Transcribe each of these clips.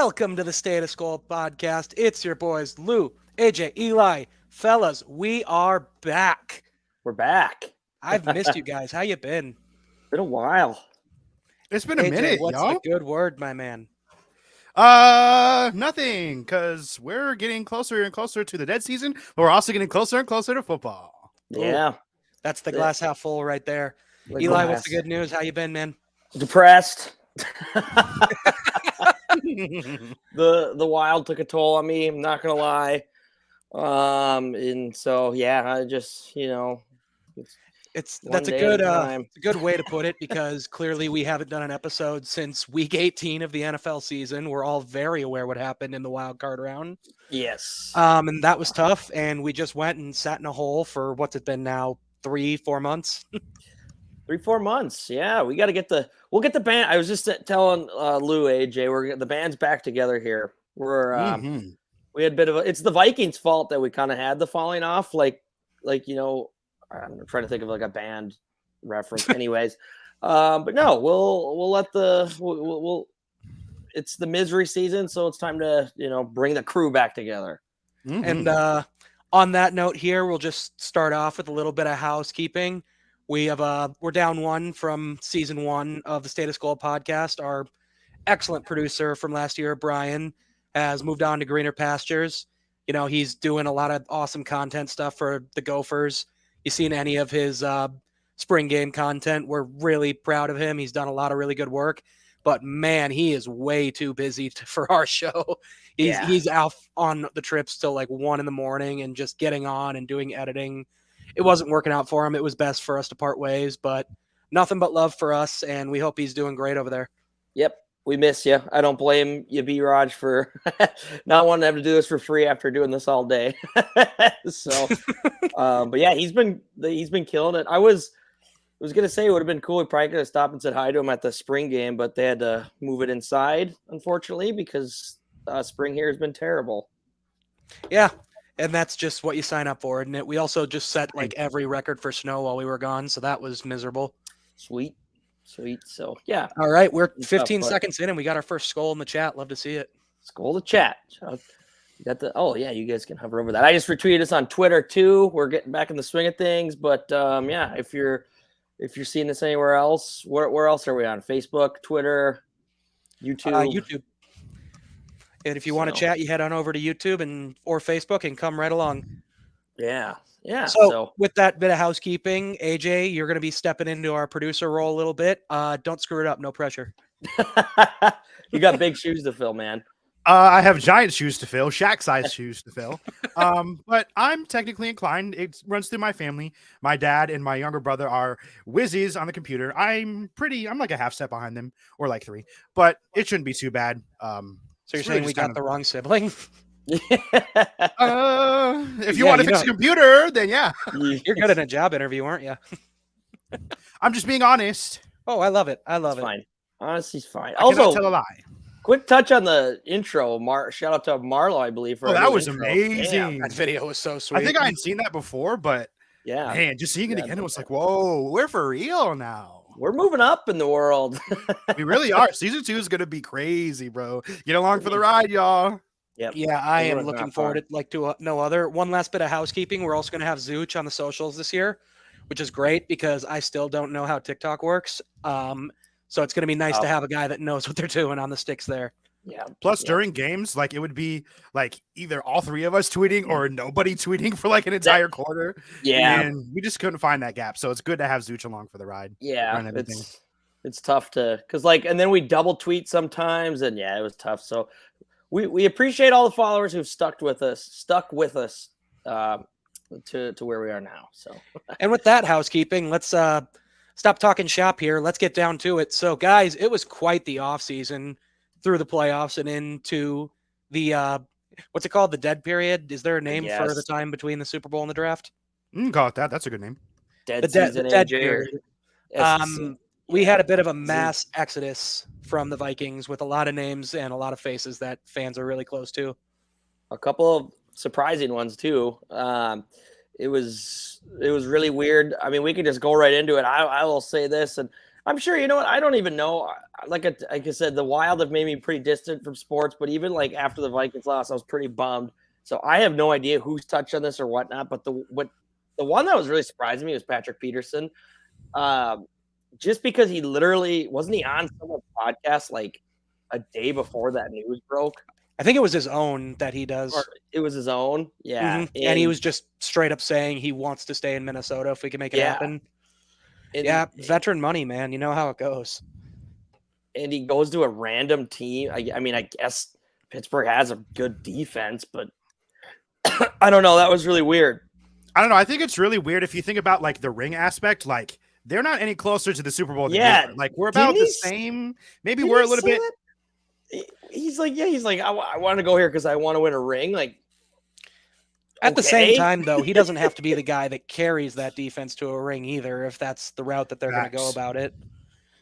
Welcome to the State of Skol podcast. It's your boys, Lou, AJ, Eli. Fellas, we are back. We're back. I've missed you guys. How you been? Been a while. It's been a AJ, minute, what's y'all. a good word, my man? Nothing, because we're getting closer and closer to the dead season, but we're also getting closer and closer to football. Yeah. That's the glass half full right there. The Eli, glass. what's the good news? How you been, man? Depressed. The wild took a toll on me. I'm not gonna lie. And so I just That's a good way to put it, because clearly we haven't done an episode since week 18 of the NFL season. We're all very aware what happened in the wild card round. yes. And that was tough, and we just went and sat in a hole for what's it been now, 3-4 months. 3-4 months. Yeah, we'll get the band. I was just telling Lou, AJ, the band's back together here. We had a bit of it's the Vikings' fault that we kind of had the falling off. Like I'm trying to think of like a band reference. Anyways, but no, we'll it's the misery season, so it's time to bring the crew back together. And on that note here, we'll just start off with a little bit of housekeeping. We're down one from season 1 of the State of Skol podcast. Our excellent producer from last year, Brian, has moved on to greener pastures. He's doing a lot of awesome content stuff for the Gophers. You seen any of his spring game content? We're really proud of him. He's done a lot of really good work, but man, he is way too busy for our show. He's out on the trips till like 1 a.m. and just getting on and doing editing. It wasn't working out for him. It was best for us to part ways, but nothing but love for us, and we hope he's doing great over there. Yep. We miss you. I don't blame you, B-Raj, for not wanting to have to do this for free after doing this all day. So, but yeah, he's been killing it. I was gonna say it would have been cool. We probably could have stopped and said hi to him at the spring game, but they had to move it inside, unfortunately, because spring here has been terrible. Yeah, and that's just what you sign up for, isn't it? We also just set like every record for snow while we were gone, so that was miserable. Sweet. So yeah. All right, we're 15 seconds in, and we got our first Skol in the chat. Love to see it. Skol the chat. You got you guys can hover over that. I just retweeted us on Twitter too. We're getting back in the swing of things, but if you're seeing this anywhere else, where else are we on? Facebook, Twitter, YouTube. YouTube. And if you want to chat, you head on over to YouTube or Facebook and come right along. Yeah. So with that bit of housekeeping, AJ, you're going to be stepping into our producer role a little bit. Don't screw it up. No pressure. You got big shoes to fill, man. I have giant shoes to fill, Shaq-sized shoes to fill. But I'm technically inclined. It runs through my family. My dad and my younger brother are whizzies on the computer. I'm like a half step behind them, or like 3, but it shouldn't be too bad. So you're saying we got the wrong sibling? If you want to fix a computer, then yeah. You're good at a job interview, aren't you? I'm just being honest. Oh, I love it. Fine. Honesty's fine. I cannot tell a lie. Quick touch on the intro. Shout out to Marlo, I believe. For that was intro. amazing. That video was so sweet. I think I hadn't seen that before, but yeah, man, just seeing it again, it was like, whoa, we're for real now. We're moving up in the world. We really are. Season 2 is going to be crazy, bro. Get along for the ride, y'all. Yep. Yeah, I am looking forward to no other. One last bit of housekeeping. We're also going to have Zooch on the socials this year, which is great because I still don't know how TikTok works. So it's going to be nice to have a guy that knows what they're doing on the sticks there. Yeah. Plus, during games, like it would be like either all 3 of us tweeting or nobody tweeting for like an entire quarter. Yeah. And we just couldn't find that gap. So it's good to have Zooch along for the ride. Yeah. It's tough because and then we double tweet sometimes. And yeah, it was tough. So we appreciate all the followers who've stuck with us to where we are now. So, and with that housekeeping, let's stop talking shop here. Let's get down to it. So guys, it was quite the off season through the playoffs and into the what's it called? The dead period. Is there a name for the time between the Super Bowl and the draft? Call it that. That's a good name. Dead period. We had a bit of a mass exodus from the Vikings with a lot of names and a lot of faces that fans are really close to. A couple of surprising ones too. It was really weird. I mean, we can just go right into it. I will say this, and I'm sure, you know what? I don't even know. Like I said, the Wild have made me pretty distant from sports, but even like after the Vikings lost, I was pretty bummed. So I have no idea who's touched on this or whatnot. But the one that was really surprising me was Patrick Peterson. Just because he literally wasn't he on someone's podcast like a day before that news broke. I think it was his own that he does. Or it was his own, yeah. And he was just straight up saying he wants to stay in Minnesota if we can make it happen. Veteran money, man. You know how it goes. And he goes to a random team. I mean, I guess Pittsburgh has a good defense, but I don't know. That was really weird. I don't know. I think it's really weird if you think about like the ring aspect. Like they're not any closer to the Super Bowl than we are. Like we're about the same. Maybe we're a little bit. He's like, I want to go here because I want to win a ring. Like at the same time, though, he doesn't have to be the guy that carries that defense to a ring either. If that's the route that they're going to go about it.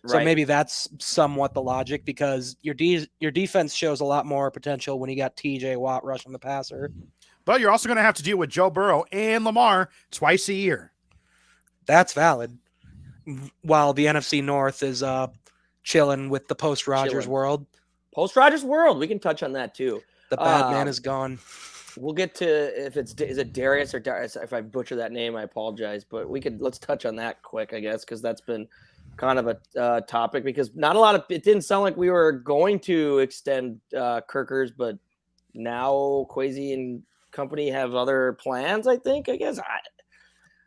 So maybe that's somewhat the logic because your defense shows a lot more potential when you got TJ Watt rushing the passer. But you're also going to have to deal with Joe Burrow and Lamar twice a year. That's valid. While the NFC North is chilling with the post-Rodgers world. Post-Rodgers world. We can touch on that too. The bad man is gone. We'll get to is it Darius or Darius? If I butcher that name, I apologize. But let's touch on that quick, I guess, because that's been kind of a topic because not a lot of it didn't sound like we were going to extend Kirkers, but now Kwesi and company have other plans. I guess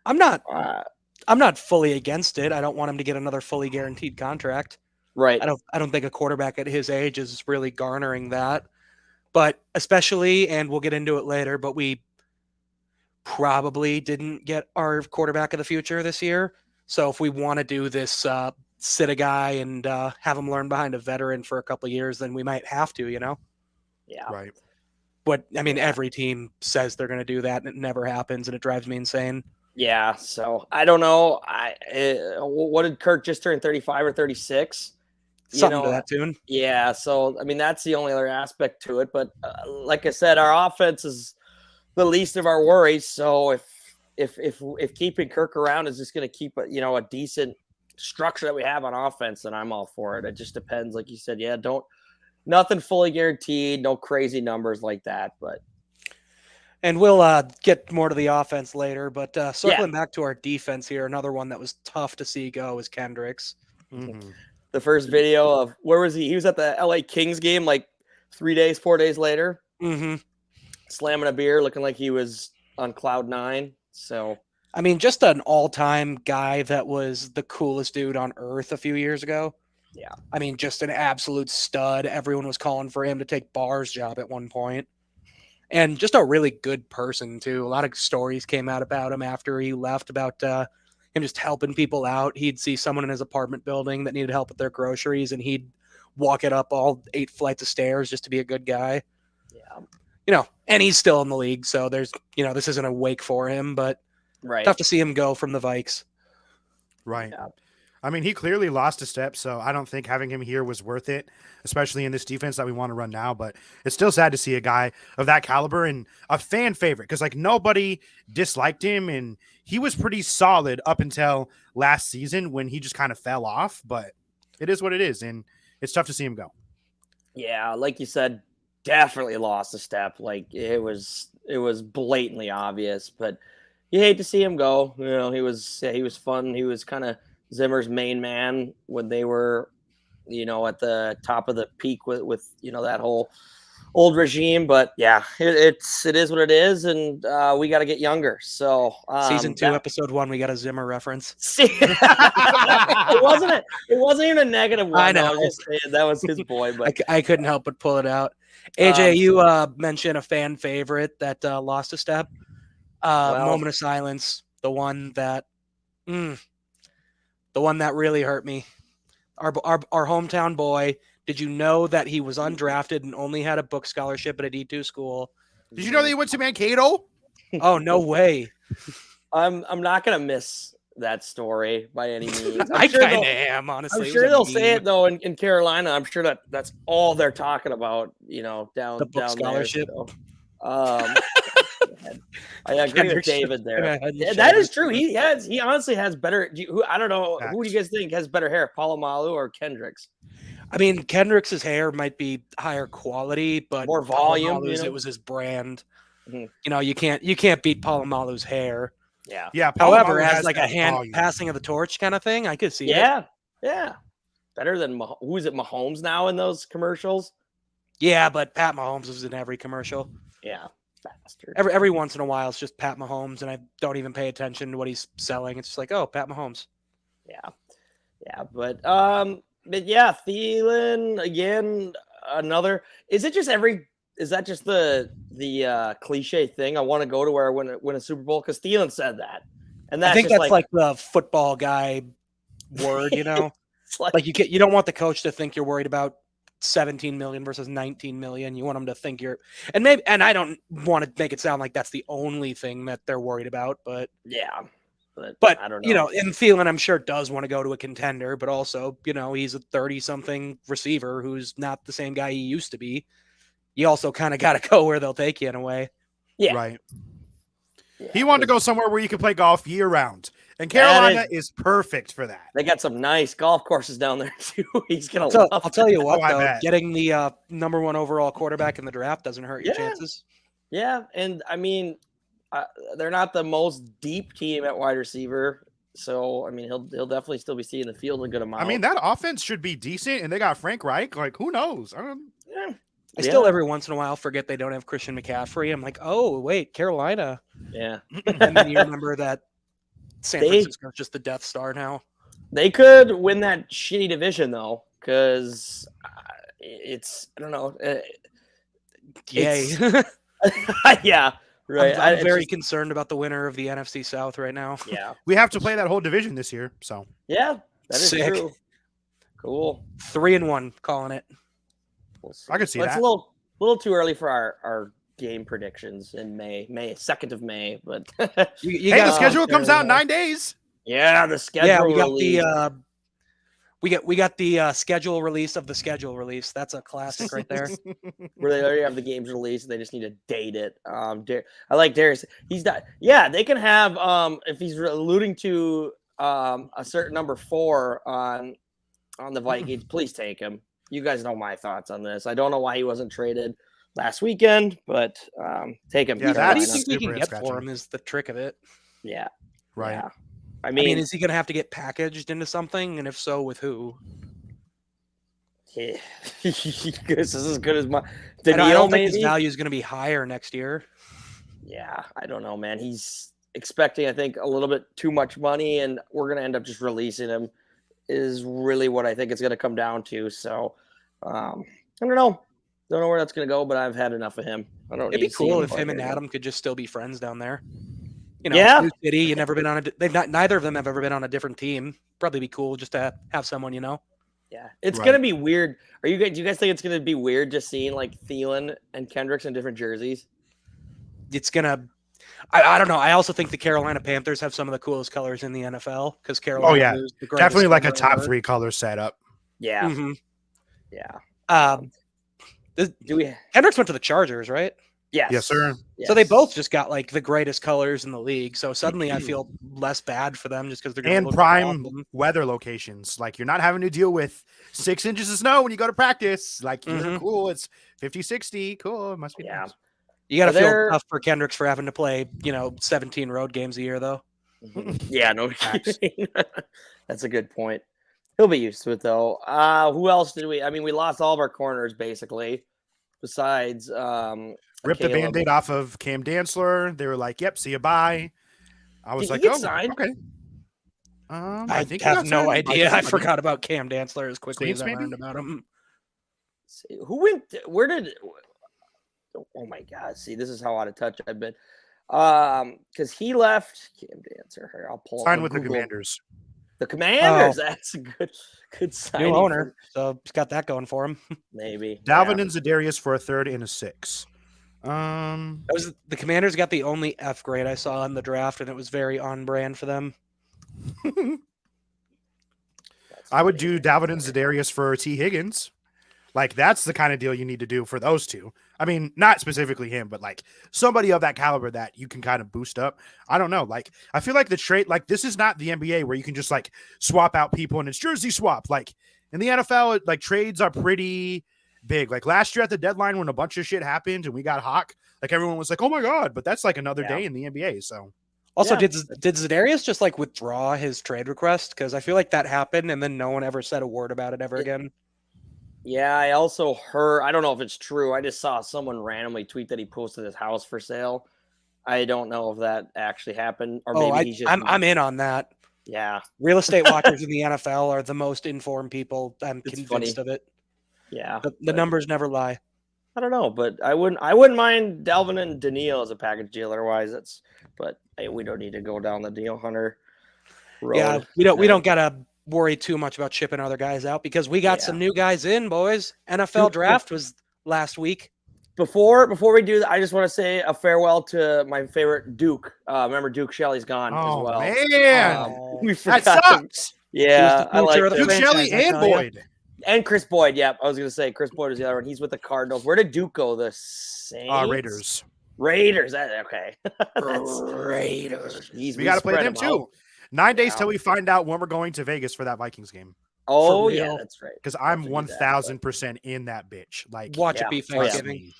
I'm not fully against it. I don't want him to get another fully guaranteed contract. Right. I don't think a quarterback at his age is really garnering that. But especially, and we'll get into it later, but we probably didn't get our quarterback of the future this year. So if we want to do this, sit a guy and have him learn behind a veteran for a couple of years, then we might have to, you know? Yeah. Right. But, I mean, every team says they're going to do that, and it never happens, and it drives me insane. Yeah, so I don't know. What did Kirk just turn 35 or 36? Something to that tune. Yeah, so I mean that's the only other aspect to it. But like I said, our offense is the least of our worries. So if keeping Kirk around is just going to keep a decent structure that we have on offense, then I'm all for it. It just depends, like you said. Yeah, nothing fully guaranteed, no crazy numbers like that, but. And we'll get more to the offense later, but circling back to our defense here, another one that was tough to see go is Kendricks. Mm-hmm. The first video of where was he? He was at the LA Kings game like 4 days later, slamming a beer, looking like he was on cloud nine. So, I mean, just an all-time guy that was the coolest dude on earth a few years ago. Yeah. I mean, just an absolute stud. Everyone was calling for him to take Barr's job at one point. And just a really good person, too. A lot of stories came out about him after he left about him just helping people out. He'd see someone in his apartment building that needed help with their groceries, and he'd walk it up all 8 flights of stairs just to be a good guy. Yeah. And he's still in the league, so there's, this isn't a wake for him, but tough to see him go from the Vikes. Right. Yeah. I mean, he clearly lost a step, so I don't think having him here was worth it, especially in this defense that we want to run now. But it's still sad to see a guy of that caliber and a fan favorite because, nobody disliked him, and he was pretty solid up until last season when he just kind of fell off. But it is what it is, and it's tough to see him go. Yeah, like you said, definitely lost a step. Like it was blatantly obvious, but you hate to see him go. He was fun. He was kind of Zimmer's main man when they were, at the top of the peak with that whole old regime. But yeah, it is what it is, and we got to get younger. So season 2, episode 1, we got a Zimmer reference. it wasn't even a negative one. I know. I was just saying that was his boy, but I couldn't help but pull it out. AJ, you mentioned a fan favorite that lost a step. Moment of silence. The one that really hurt me. Our hometown boy. Did you know that he was undrafted and only had a book scholarship at a D2 school? Did you know that he went to Mankato? Oh, no way. I'm not gonna miss that story by any means. I kind of am, honestly. I'm sure they'll say it though in Carolina. I'm sure that's all they're talking about. Down the book down scholarship. There, so. I agree with Kendrick's David there. gonna head and Yeah, that is shoulders. true. He honestly has better. I don't know. Who do you Facts. guys think has better hair, Palomalu or Kendrick's? I mean, Kendrick's hair might be higher quality, but More volume, Palomalu's, you know? it was his brand. Mhm. You know, you can't beat Palomalu's hair. Yeah. Yeah. However, Palomalu as has like a that hand volume. passing of the torch kind of thing, I could see it. Yeah. Yeah. Better than who is it? Mahomes now in those commercials? Yeah, but Pat Mahomes was in every commercial. Yeah. Bastard. Every once in a while, it's just Pat Mahomes, and I don't even pay attention to what he's selling. It's just like, oh, Pat Mahomes. Yeah. Yeah. But yeah, Thielen again, another. Is that just the cliche thing? I want to go to where I win a Super Bowl because Thielen said that. And I that's think just that's like the football guy word, you know? it's like Like you don't want the coach to think you're worried about 17 million versus 19 million. You want them to think you're and I don't want to make it sound like that's the only thing that they're worried about, but yeah. But I don't know. you know, and Thielen, I'm sure does want to go to a contender, but also, you know, he's a 30-something receiver who's not the same guy he used to be. You also kind of got to go where they'll take you in a way. Yeah. Right. Yeah, He wanted to go somewhere where you can play golf year round. And Carolina is perfect for that. They got some nice golf courses down there too. He's gonna I'll tell you what, Oh, I though, bet. getting the #1 overall quarterback in the draft doesn't hurt your Yeah. chances. Yeah, and I mean, they're not the most deep team at wide receiver, so I mean, he'll definitely still be seeing the field a good amount. I mean, that offense should be decent, and they got Frank Reich. Like, who knows? I still every once in a while forget they don't have Christian McCaffrey. I'm like, oh wait, Carolina. Yeah, And then you remember that San Francisco's just the Death Star now. They could win that shitty division though, because it's I don't know. Yay. Yeah, right. I'm very concerned about the winner of the NFC South right now. Yeah, We have to play that whole division this year. So yeah, that is Sick. true. Cool. 3-1, calling it. We'll see. I could see It's that. a little too early for our game predictions in May 2nd of May, but You hey, got the schedule comes out in 9 days. yeah, the schedule. Yeah, we got release. we got the schedule release of the schedule release. That's a classic right there. Where they already have the games released. They just need to date it. I like Darius. He's not. Yeah, they can have. If he's alluding to a certain number 4 on the Vikings, please take him. You guys know my thoughts on this. I don't know why he wasn't traded last weekend, but take him. Yeah, What do you that's think we super can get for sketchy. him? Is the trick of it? Yeah, Right. yeah. I I mean, mean, is he going to have to get packaged into something? And if so, with who? this is as good as my. I don't think his maybe? value is going to be higher next year. Yeah, I don't know, man. He's expecting, I think, a little bit too much money, and we're gonna end up just releasing him. Is really what I think it's gonna come down to. So, I don't know. Don't know where that's gonna go, but I've had enough of him. I don't. It'd need be to see cool him if play him and again. Adam could just still be friends down there. You know, Yeah. new city. You never been on a. They've not. Neither of them have ever been on a different team. Probably be cool just to have someone you know. Yeah, it's Right. gonna be weird. Do you guys think it's gonna be weird just seeing like Thielen and Kendricks in different jerseys? It's gonna. I don't know. I also think the Carolina Panthers have some of the coolest colors in the NFL because Carolina. Oh, yeah. is the greatest Definitely like a color top ever. 3 color setup. Yeah, Mhm. yeah. Do we? Hendricks went to the Chargers, right? Yes. Yes, sir. So they Yes. both just got like the greatest colors in the league. So suddenly I feel less bad for them just because they're going to And look prime awesome. weather locations. Like, you're not having to deal with 6 inches of snow when you go to practice. Like, you're Mhm. cool. It's 50, 60. Cool. It must be Yeah. nice. You got to feel They're- tough for Kendricks for having to play, 17 road games a year, though. Yeah, no Facts. kidding. That's a good point. He'll be used to it though. Who else did we? I mean, we lost all of our corners basically. Besides, Ripped the Caleb. Band-Aid off of Cam Dantzler. They were like, yep, see you, bye. I was Did he like, get oh, signed? okay. I think he have got no signed by idea. I somebody. forgot about Cam Dantzler as quickly Saints, as I maybe? learned about him. Who went? Where did? Oh my God! See, this is how out of touch I've been. Because he left. Cam Dancer. Here, I'll pull. Signed I'll with the Google- Commanders. The Commanders. Oh. That's a good signing. New owner. for- So he's got that going for him. maybe. Dalvin yeah. and Za'Darius for a 3rd and a 6. That was the Commanders got the only F grade I saw in the draft, and it was very on brand for them. That's I would funny. do Dalvin and Za'Darius for T. Higgins. Like, that's the kind of deal you need to do for those two. I mean, not specifically him, but like somebody of that caliber that you can kind of boost up. I don't know. Like, I feel like the trade, like this is not the NBA where you can just like swap out people and it's jersey swap. Like in the NFL, like trades are pretty big. Like last year at the deadline when a bunch of shit happened and we got Hawk, like everyone was like, oh my God, but that's like another day in the NBA. So also, did Zedarius just like withdraw his trade request? Because I feel like that happened and then no one ever said a word about it ever again. Yeah, I also heard, I don't know if it's true. I just saw someone randomly tweet that he posted his house for sale. I don't know if that actually happened or maybe he's just. I'm in on that. Yeah. Real estate watchers in the NFL are the most informed people. I'm convinced of it. Yeah. The numbers never lie. I don't know, but I wouldn't mind Delvin and Daniil as a package deal. Otherwise, but hey, we don't need to go down the Daniil Hunter road. Yeah, we don't gotta worry too much about shipping other guys out because we got some new guys in, boys. NFL draft was last week. Before we do that, I just want to say a farewell to my favorite Duke. Remember Duke Shelley's gone as well. Man, we forgot that sucks. Yeah, I like Duke Shelley and Boyd. And Chris Boyd. Yeah, I was going to say Chris Boyd is the other one. He's with the Cardinals. Where did Duke go? The Saints? Raiders. Raiders. Okay. Raiders. We got to play them too. 9 days till we find out when we're going to Vegas for that Vikings game. Oh, yeah, that's right. Because I'm 1,000% in that bitch. Like, watch it be Thanksgiving.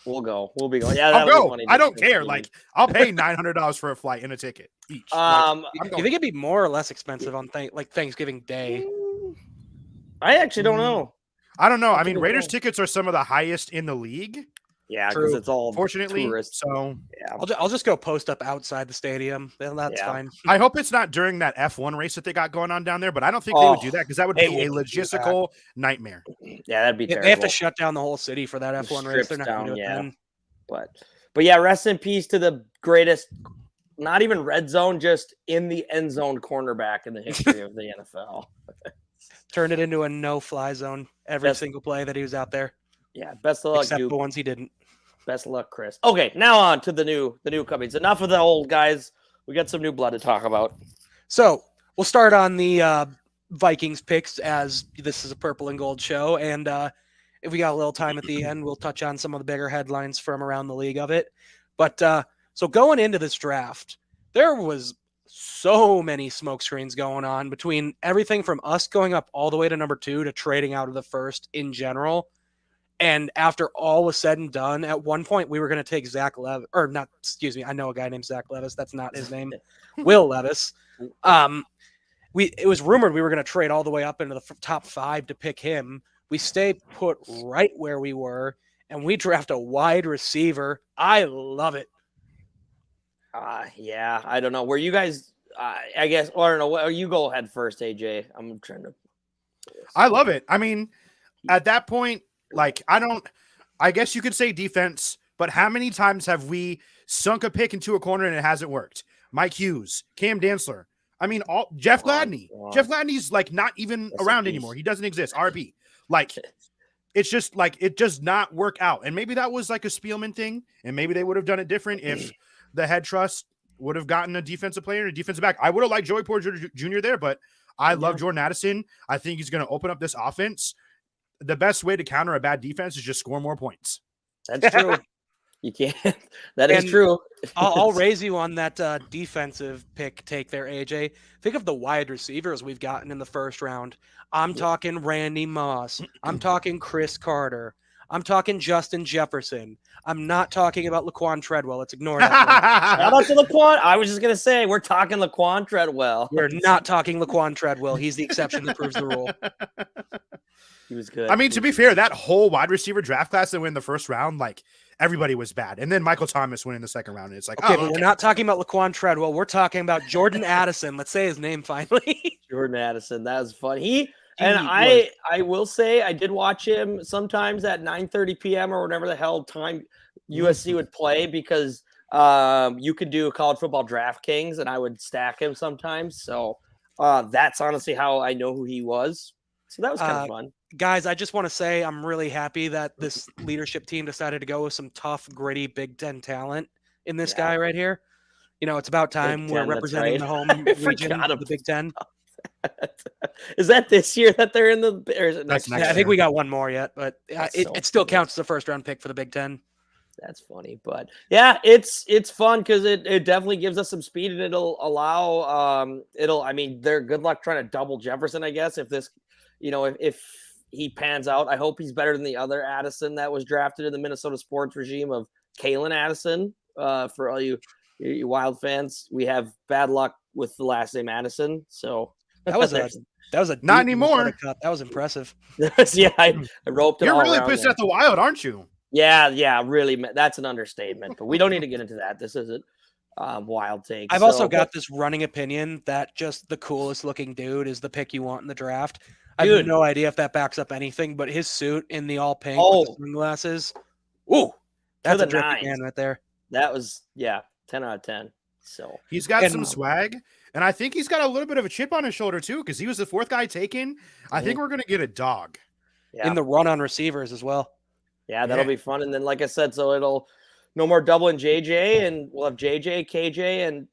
We'll go. We'll be going. Yeah, I'll go. I don't care. Like, I'll pay $900 for a flight and a ticket each. You think it'd be more or less expensive on Thanksgiving Day? I actually don't know. I don't know. I mean, Raiders tickets are some of the highest in the league. Yeah, because it's all fortunately tourists. So yeah, I'll just go post up outside the stadium. That's fine. I hope it's not during that F1 race that they got going on down there, but I don't think they would do that because that would be a logistical nightmare. Yeah, that'd be terrible. They have to shut down the whole city for that F1 race. They're not going to do it then. But yeah, rest in peace to the greatest, not even red zone, just in the end zone cornerback in the history of the NFL. Turned it into a no-fly zone every single play that he was out there. Yeah, best of luck, except Duke. the ones he didn't. Best of luck, Chris. Okay, now on to the new companies. Enough of the old guys. We got some new blood to talk about. So we'll start on the Vikings picks, as this is a purple and gold show. And if we got a little time at the end, we'll touch on some of the bigger headlines from around the league of it. But so going into this draft, there was so many smoke screens going on between everything from us going up all the way to number 2 to trading out of the first in general. And after all was said and done, at one point we were going to take Zach Levis, or not, excuse me, I know a guy named Zach Levis. That's not his name. Will Levis. It was rumored we were going to trade all the way up into the top 5 to pick him. We stay put right where we were, and we draft a wide receiver. I love it. Yeah, I don't know. Were you guys, I guess, or I don't know. You go ahead first, AJ. I'm trying to. I love it. I mean, at that point, like, I guess you could say defense, but how many times have we sunk a pick into a corner and it hasn't worked? Mike Hughes, Cam Dantzler. I mean, Jeff Gladney. Jeff Gladney's like not even around anymore. He doesn't exist. RB. Like, it's just like, it does not work out. And maybe that was like a Spielman thing. And maybe they would have done it different if the head trust would have gotten a defensive player and a defensive back. I would have liked Joey Porter Jr. there, but I love Jordan Addison. I think he's going to open up this offense. The best way to counter a bad defense is just score more points. That's true. You can't. That is true. I'll raise you on that defensive pick take there, AJ. Think of the wide receivers we've gotten in the first round. I'm talking Randy Moss. I'm talking Chris Carter. I'm talking Justin Jefferson. I'm not talking about Laquan Treadwell. Let's ignore that one. Shout out to Laquan. I was just going to say, we're talking Laquan Treadwell. We're not talking Laquan Treadwell. He's the exception that proves the rule. He was good. I mean, to be fair, that whole wide receiver draft class that went in the first round, like, everybody was bad. And then Michael Thomas went in the second round. And it's like, okay, but we're not talking about Laquan Treadwell. We're talking about Jordan Addison. Let's say his name finally. Jordan Addison. That was fun. I will say I did watch him sometimes at 9:30 p.m. or whatever the hell time USC would play because you could do college football DraftKings and I would stack him sometimes. So that's honestly how I know who he was. So that was kind of fun. Guys, I just want to say I'm really happy that this leadership team decided to go with some tough, gritty Big Ten talent in this guy right here. You know, it's about time we're representing the home region of the Big Ten. Is that this year that they're in the? Or is it next year? I think we got one more yet, but it still counts as a first-round pick for the Big Ten. That's funny, but yeah, it's fun because it definitely gives us some speed and it'll allow I mean, they're good luck trying to double Jefferson, I guess, if this, if he pans out. I hope he's better than the other Addison that was drafted in the Minnesota sports regime of Kalen Addison. For all you Wild fans, we have bad luck with the last name Addison. So that was a not anymore. Cut. That was impressive. Yeah, I roped it. You're all really around pissed there. at the Wild, aren't you? Yeah, really. That's an understatement, but we don't need to get into that. This isn't Wild take. I've also got this running opinion that just the coolest looking dude is the pick you want in the draft. I have no idea if that backs up anything, but his suit in the all pink with the sunglasses. Ooh, that's a terrific man right there. That was 10 out of 10. So he's got some swag, and I think he's got a little bit of a chip on his shoulder too, because he was the fourth guy taken. I think we're gonna get a dog in the run on receivers as well. Yeah, that'll be fun. And then, like I said, so it'll no more doubling JJ, and we'll have JJ, KJ, and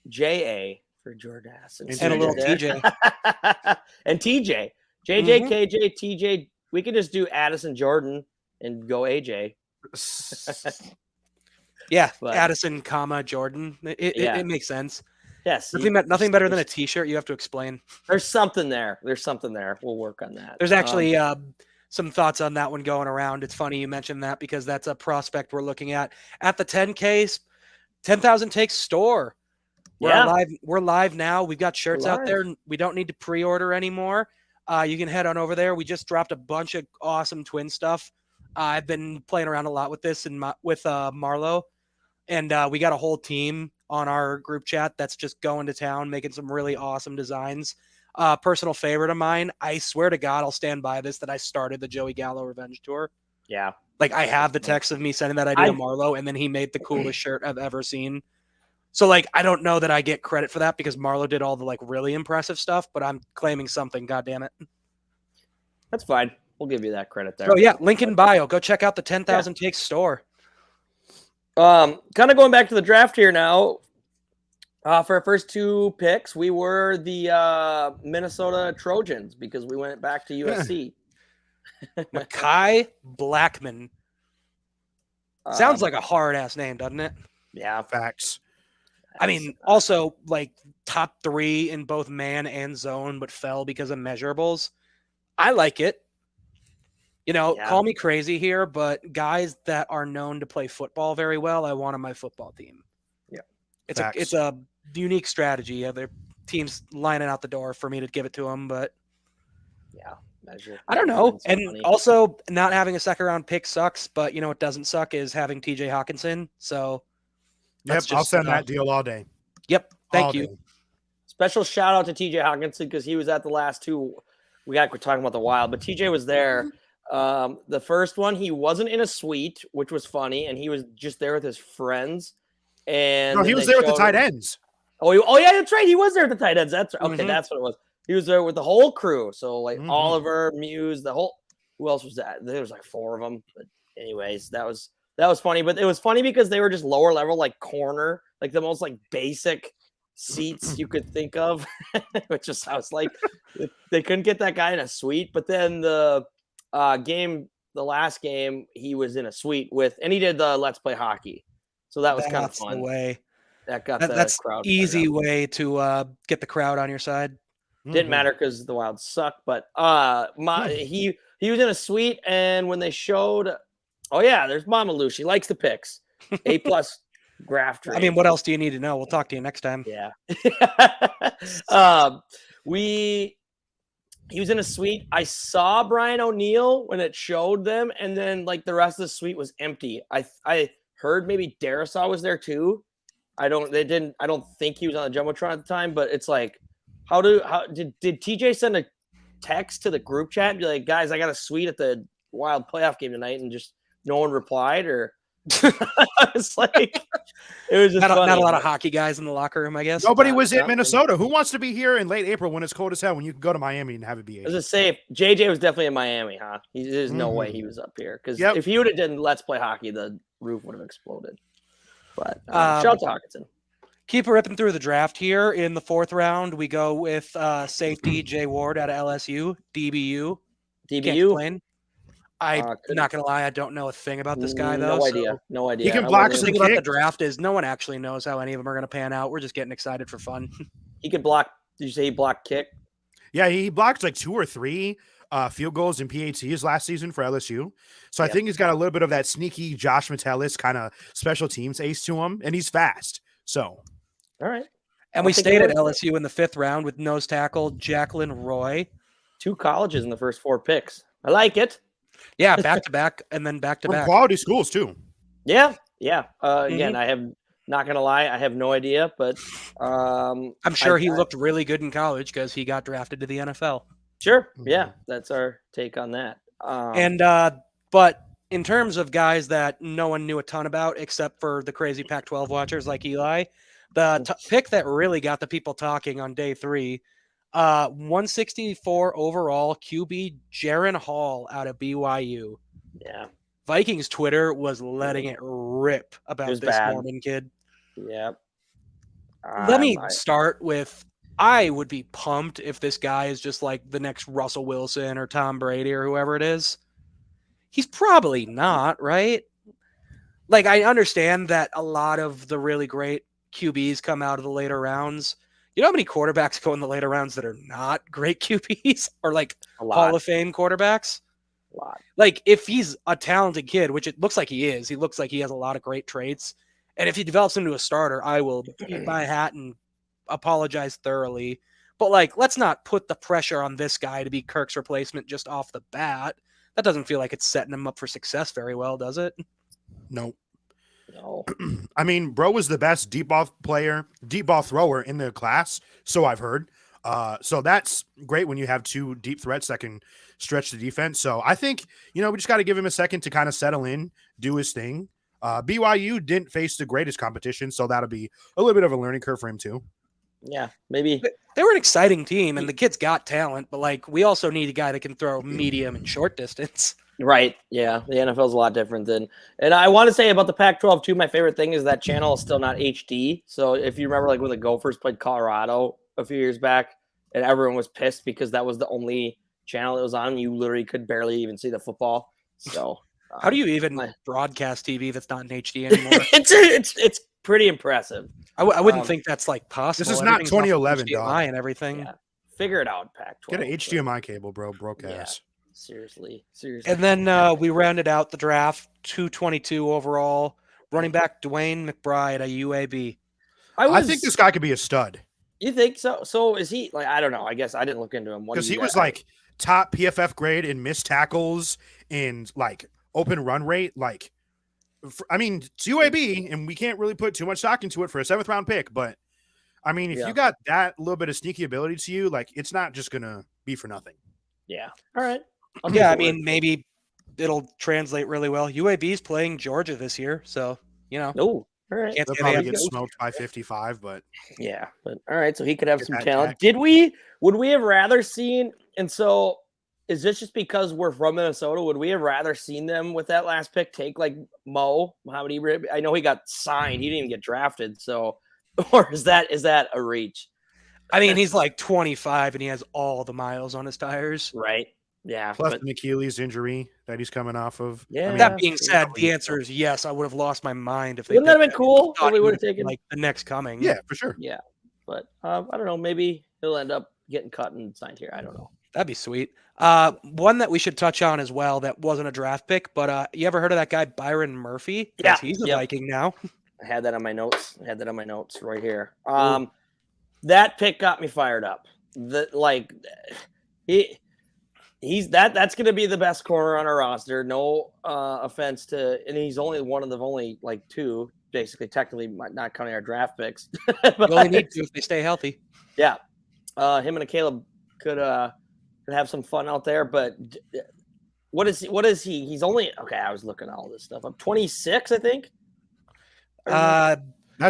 JA for Jordan and a little TJ and TJ, JJ, KJ, TJ. We could just do Addison, Jordan, and go AJ. Yeah, but, Addison, Jordan. It makes sense. Yes, nothing better than a T-shirt. You have to explain. There's something there. We'll work on that. There's actually some thoughts on that one going around. It's funny you mentioned that because that's a prospect we're looking at the 10K 10,000 Takes store. We're live now. We've got shirts out there. We don't need to pre-order anymore. You can head on over there. We just dropped a bunch of awesome twin stuff. I've been playing around a lot with this with Marlo, and we got a whole team on our group chat that's just going to town, making some really awesome designs. Personal favorite of mine, I swear to God, I'll stand by this, that I started the Joey Gallo Revenge Tour. Yeah. Like, I have the text of me sending that idea to Marlo, and then he made the coolest shirt I've ever seen. So, like, I don't know that I get credit for that because Marlo did all the, like, really impressive stuff, but I'm claiming something, goddammit. That's fine. We'll give you that credit there. Oh, yeah, link in bio. Go check out the 10,000 Takes store. Kind of going back to the draft here now. For our first two picks, we were the Minnesota Trojans because we went back to USC. Mekhi Blackman. Sounds like a hard-ass name, doesn't it? Yeah. Facts. I mean, also, like, top 3 in both man and zone, but fell because of measurables. I like it. Call me crazy here, but guys that are known to play football very well, I want on my football team. Yeah. It's a unique strategy. Their teams lining out the door for me to give it to them, but I don't know. And also, not having a second round pick sucks, but what doesn't suck is having TJ Hawkinson. So I'll send that deal all day. Yep. Thank you. Day. Special shout out to TJ Hawkinson because he was at the last two. We're talking about the Wild, but TJ was there. The first one, he wasn't in a suite, which was funny, and he was just there with his friends. And no, he was there with the tight ends. Oh, yeah, that's right. He was there with the tight ends. That's right. Okay, that's what it was. He was there with the whole crew. So like Oliver, Muse, who else was that? There was like 4 of them. But anyways, that was funny. But it was funny because they were just lower level, like corner, like the most like basic seats you could think of. Which is I was like, they couldn't get that guy in a suite. But then the last game, he was in a suite and he did the Let's Play Hockey. So that was kind of fun. The way. That's crowd easy way to get the crowd on your side. Didn't matter because the Wild sucked, but he was in a suite, and when they showed, there's Mama Lou. She likes the picks. A+ graph trade. I mean, what else do you need to know? We'll talk to you next time. Yeah. He was in a suite. I saw Brian O'Neill when it showed them, and then like the rest of the suite was empty. I heard maybe Darisaw was there too. I don't think he was on the Jumbotron at the time, but it's like, how did TJ send a text to the group chat and be like, guys, I got a suite at the Wild playoff game tonight, and just no one replied? Or it's like, it was just not a lot of hockey guys in the locker room, I guess. Nobody was in Minnesota. Who wants to be here in late April when it's cold as hell when you can go to Miami and have it be? I was just saying, JJ was definitely in Miami, huh? There's no way he was up here because if he would have done Let's Play Hockey, the roof would have exploded. But shout out to Hawkinson. Keep ripping through the draft here. In the 4th round, we go with safety Jay Ward out of LSU, DBU. DBU. I'm not gonna lie, I don't know a thing about this guy though. No idea. No idea. He can block The some thing about the kicks. draft is no one actually knows how any of them are gonna pan out. We're just getting excited for fun. He could block. Did you say he blocked kick? Yeah, he blocked like 2 or 3 field goals and PATs last season for LSU. So I think he's got a little bit of that sneaky Josh Metellus kind of special teams ace to him, and he's fast. So, all right. And we stayed at LSU in the 5th round with nose tackle Jacqueline Roy. 2 colleges in the first 4 picks. I like it. Yeah, back to back, and then back to back. Quality schools too. Yeah. Again, I have not gonna lie, I have no idea, but I'm sure he looked really good in college because he got drafted to the NFL. Sure, yeah, that's our take on that. But in terms of guys that no one knew a ton about, except for the crazy Pac-12 watchers like Eli, the pick that really got the people talking on day 3. 164 overall QB Jaron Hall out of BYU. Yeah. Vikings Twitter was letting it rip about this Mormon kid. Yeah. Let me start with, I would be pumped if this guy is just like the next Russell Wilson or Tom Brady or whoever it is. He's probably not, right? Like, I understand that a lot of the really great QBs come out of the later rounds. You know how many quarterbacks go in the later rounds that are not great QBs or like Hall of Fame quarterbacks? A lot. Like, if he's a talented kid, which it looks like he is, he looks like he has a lot of great traits. And if he develops into a starter, I will eat my hat and apologize thoroughly. But like, let's not put the pressure on this guy to be Kirk's replacement just off the bat. That doesn't feel like it's setting him up for success very well, does it? No. No. I mean, bro was the best deep ball thrower in the class, so I've heard. So that's great when you have 2 deep threats that can stretch the defense. So I think, we just got to give him a second to kind of settle in, do his thing. BYU didn't face the greatest competition, so that'll be a little bit of a learning curve for him too. Yeah, maybe. They were an exciting team, and the kid's got talent, but like, we also need a guy that can throw medium and short distance. Right. Yeah. The NFL is a lot different and I want to say about the Pac-12 too, my favorite thing is that channel is still not HD. So if you remember, like when the Gophers played Colorado a few years back and everyone was pissed because that was the only channel that was on, you literally could barely even see the football. So how do you even broadcast TV that's not in HD anymore? it's pretty impressive. I wouldn't think that's like possible. This is not 2011, dog. And everything. Yeah. Figure it out, Pac-12. Get an HDMI cable, bro. Broke ass. Seriously. And then we rounded out the draft, 222 overall, running back Dwayne McBride, a UAB. I think this guy could be a stud. You think so? So is he like? I don't know. I guess I didn't look into him because he was like top PFF grade in missed tackles and like open run rate. Like, I mean, it's UAB, and we can't really put too much stock into it for a 7th round pick. But I mean, if you got that little bit of sneaky ability to you, like, it's not just gonna be for nothing. Yeah. All right. Yeah, I mean, maybe it'll translate really well. UAB's playing Georgia this year, so Oh, all right. They'll probably get smoked by 55, but yeah. But all right, so he could have some talent. Would we have rather seen? And so, is this just because we're from Minnesota? Would we have rather seen them with that last pick take like Mohamed Ibrahim? I know he got signed; he didn't even get drafted. So, or is that a reach? I mean, he's like 25 and he has all the miles on his tires, right? Yeah. Plus an Achilles injury that he's coming off of. Yeah. I mean, that being said, the answer is yes. I would have lost my mind if they wouldn't that have been cool. If we would have taken like the next coming. Yeah, for sure. Yeah, but I don't know. Maybe he'll end up getting cut and signed here. I don't know. That'd be sweet. One that we should touch on as well that wasn't a draft pick, but you ever heard of that guy Byron Murphy? Yeah, he's a Viking now. I had that on my notes. Right here. That pick got me fired up. That's going to be the best corner on our roster. No offense to, and he's only one of the only like 2, basically, technically, not counting our draft picks. But you only need to if they stay healthy. Yeah, him and Caleb could have some fun out there. But what is he? He's only okay. I was looking at all this stuff. I'm 26, I think. That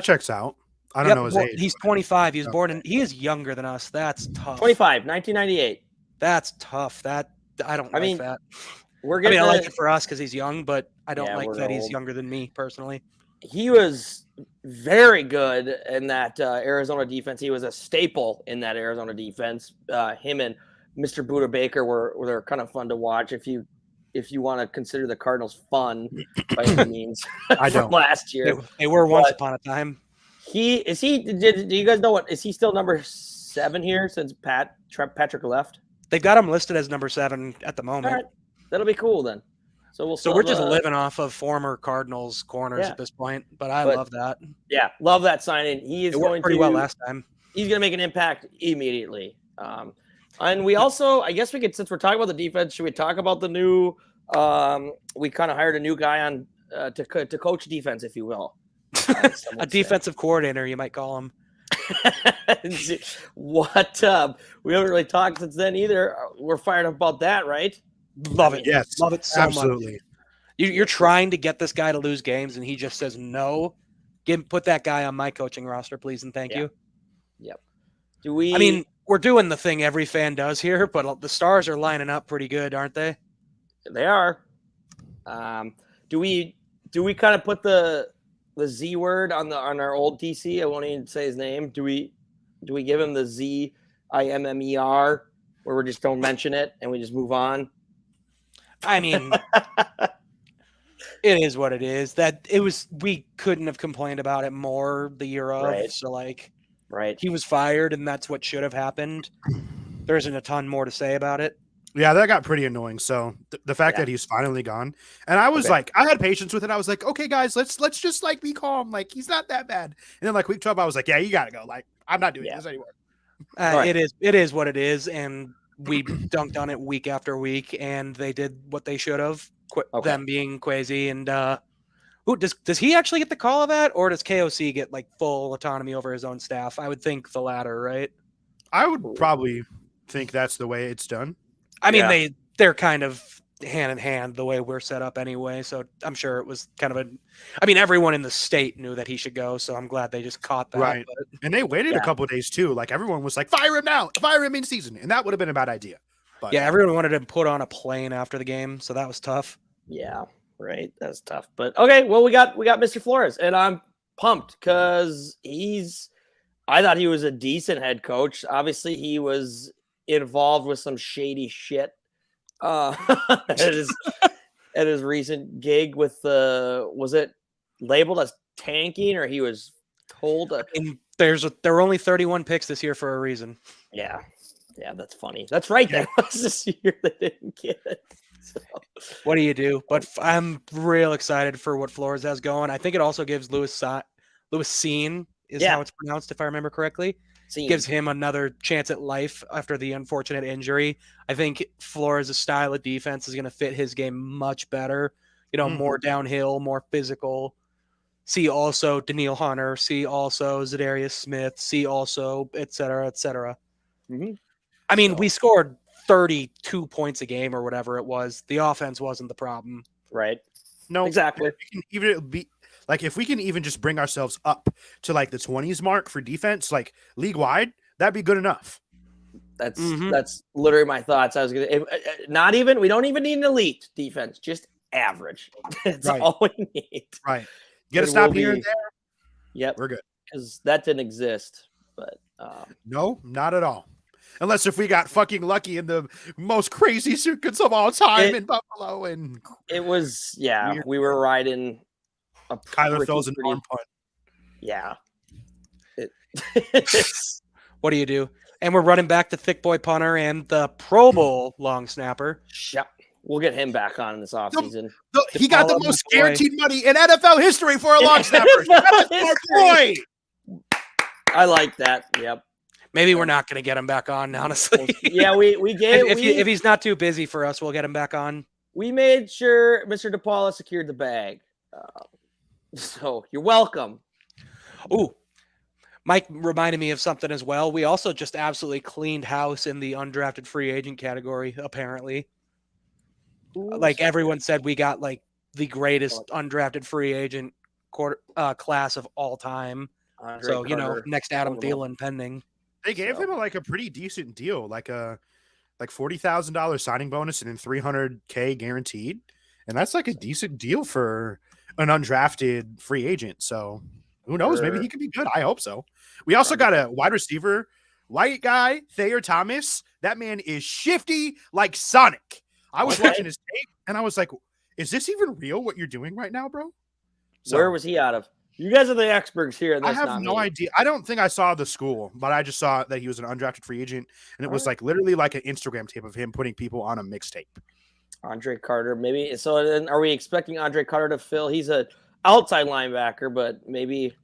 checks out. I don't know his age. He's 25. He was born in. He is younger than us. That's tough. 25, 1998. That's tough. I like that. I like it for us because he's young, but I don't like that he's old. younger than me personally. He was very good in that Arizona defense. He was a staple in that Arizona defense. Him and Mr. Buda Baker were kind of fun to watch. If you if you want to consider the Cardinals fun by any means. I from don't. last year. They were once upon a time. Do you guys know is he still number 7 here since Patrick left? They've got him listed as number 7 at the moment. All right. That'll be cool then. So we're just living off of former Cardinals corners at this point, but I love that. Yeah, love that signing. He is going pretty well last time. He's going to make an impact immediately. And we also, I guess we could, since we're talking about the defense, should we talk about the new? We kind of hired a new guy on to coach defense, if you will. A defensive coordinator, you might call him. What? We haven't really talked since then either. We're fired up about that, right? Love it. Yes, love it so absolutely. much. You're trying to get this guy to lose games, and he just says no. Put that guy on my coaching roster, please, and thank you. Yep. I mean, we're doing the thing every fan does here, but the stars are lining up pretty good, aren't they? They are. Do we kind of put the Z word on our old DC? I won't even say his name. Do we give him the ZIMMER, where we just don't mention it and we just move on? I mean, it is what it is. We couldn't have complained about it more the year of. Right. So right. He was fired, and that's what should have happened. There isn't a ton more to say about it. Yeah, that got pretty annoying. So the fact that he's finally gone, and I was like, I had patience with it. I was like, okay, guys, let's just be calm. Like, he's not that bad. And then week 12, I was like, yeah, you gotta go. Like, I'm not doing this anymore. Right. It is what it is, and we dunked on it week after week, and they did what they should have. Them being Kwesi and who does he actually get the call of that, or does KOC get full autonomy over his own staff? I would think the latter, right? I would probably think that's the way it's done. I mean, they're kind of hand in hand the way we're set up anyway. So I'm sure it was kind of everyone in the state knew that he should go. So I'm glad they just caught that. Right. And they waited a couple of days too. Everyone was like, fire him now, fire him in season. And that would have been a bad idea. But yeah, everyone wanted to put on a plane after the game. So that was tough. Yeah, right. That's tough. But okay, well, we got Mr. Flores, and I'm pumped because I thought he was a decent head coach. Obviously, he was involved with some shady shit at his recent gig with was it labeled as tanking, or he was told there were only 31 picks this year for a reason. Yeah, that's funny. That's right. That was this year they didn't get it. So. What do you do? But I'm real excited for what Flores has going. I think it also gives Louis Sean is how it's pronounced, if I remember correctly. Gives him another chance at life after the unfortunate injury. I think Flores' style of defense is going to fit his game much better. More downhill, more physical. See also Daniil Hunter. See also Zadarius Smith. See also et cetera, et cetera. Mm-hmm. I mean, we scored 32 points a game or whatever it was. The offense wasn't the problem. Right. No, exactly. If we can even just bring ourselves up to the 20s mark for defense, league wide, that'd be good enough. That's literally my thoughts. I was going to we don't even need an elite defense, just average. That's all we need. Right. Get a stop here and there. Yep. We're good. Because that didn't exist. But no, not at all. Unless if we got fucking lucky in the most crazy sequence of all time in Buffalo, and it was we were riding a Kyler throws an arm punt. Yeah. What do you do? And we're running back the thick boy punter and the Pro Bowl long snapper. Yep. We'll get him back on in this offseason. He got the most guaranteed money in NFL history for a long snapper. Boy. I like that. Yep. Maybe we're not going to get him back on, honestly. Yeah, we gave. If he's not too busy for us, we'll get him back on. We made sure Mr. DePaula secured the bag. So you're welcome. Ooh, Mike reminded me of something as well. We also just absolutely cleaned house in the undrafted free agent category, apparently. Ooh, everyone said we got the greatest undrafted free agent class of all time. So, next Adam Thielen pending. They gave him a pretty decent deal, a $40,000 signing bonus and then $300K guaranteed. And that's a decent deal for an undrafted free agent. So who knows? Maybe he could be good. I hope so. We also got a wide receiver, white guy, Thayer Thomas. That man is shifty like Sonic. I was watching his tape And I was like, is this even real what you're doing right now, bro? So, where was he out of? You guys are the experts here. I have no idea. I don't think I saw the school, but I just saw that he was an undrafted free agent, and it was like literally like an Instagram tape of him putting people on a mixtape. Andre Carter, maybe. So then are we expecting Andre Carter to fill? He's a outside linebacker, but maybe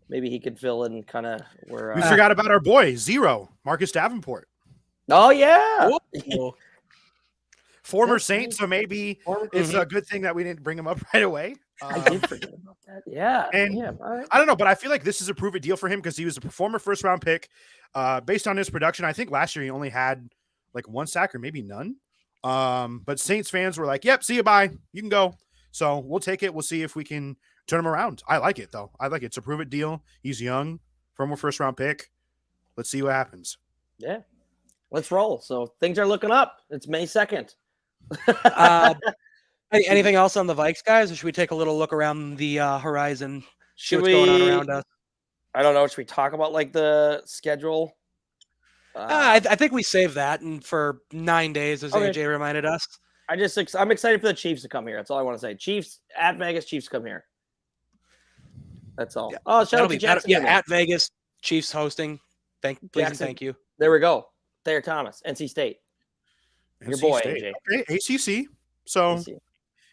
he could fill in kind of where we forgot about our boy Zero, Marcus Davenport. Oh yeah. Former Saint, so maybe it's a good thing that we didn't bring him up right away. I did forget about that. Yeah. And right. I don't know, but I feel like this is a prove it deal for him because he was a former first round pick. Based on his production, I think last year he only had like 1 sack or maybe none. But Saints fans were like, yep, see you, bye. You can go. So we'll take it. We'll see if we can turn him around. I like it, though. I like it. It's a prove it deal. He's young, former first round pick. Let's see what happens. Yeah. Let's roll. So things are looking up. It's May 2nd. Anything else on the Vikes, guys? Or should we take a little look around the horizon? See what's going on around us? I don't know. Should we talk about like the schedule? I think we saved that and for 9 days, as AJ reminded us. I'm excited for the Chiefs to come here. That's all I want to say. Chiefs at Vegas. Chiefs come here. That's all. Yeah. Oh, shout out to Jackson. Yeah, at Vegas. Chiefs hosting. Thank you. There we go. Thayer Thomas, NC State. Your boy State. AJ. Okay, ACC. So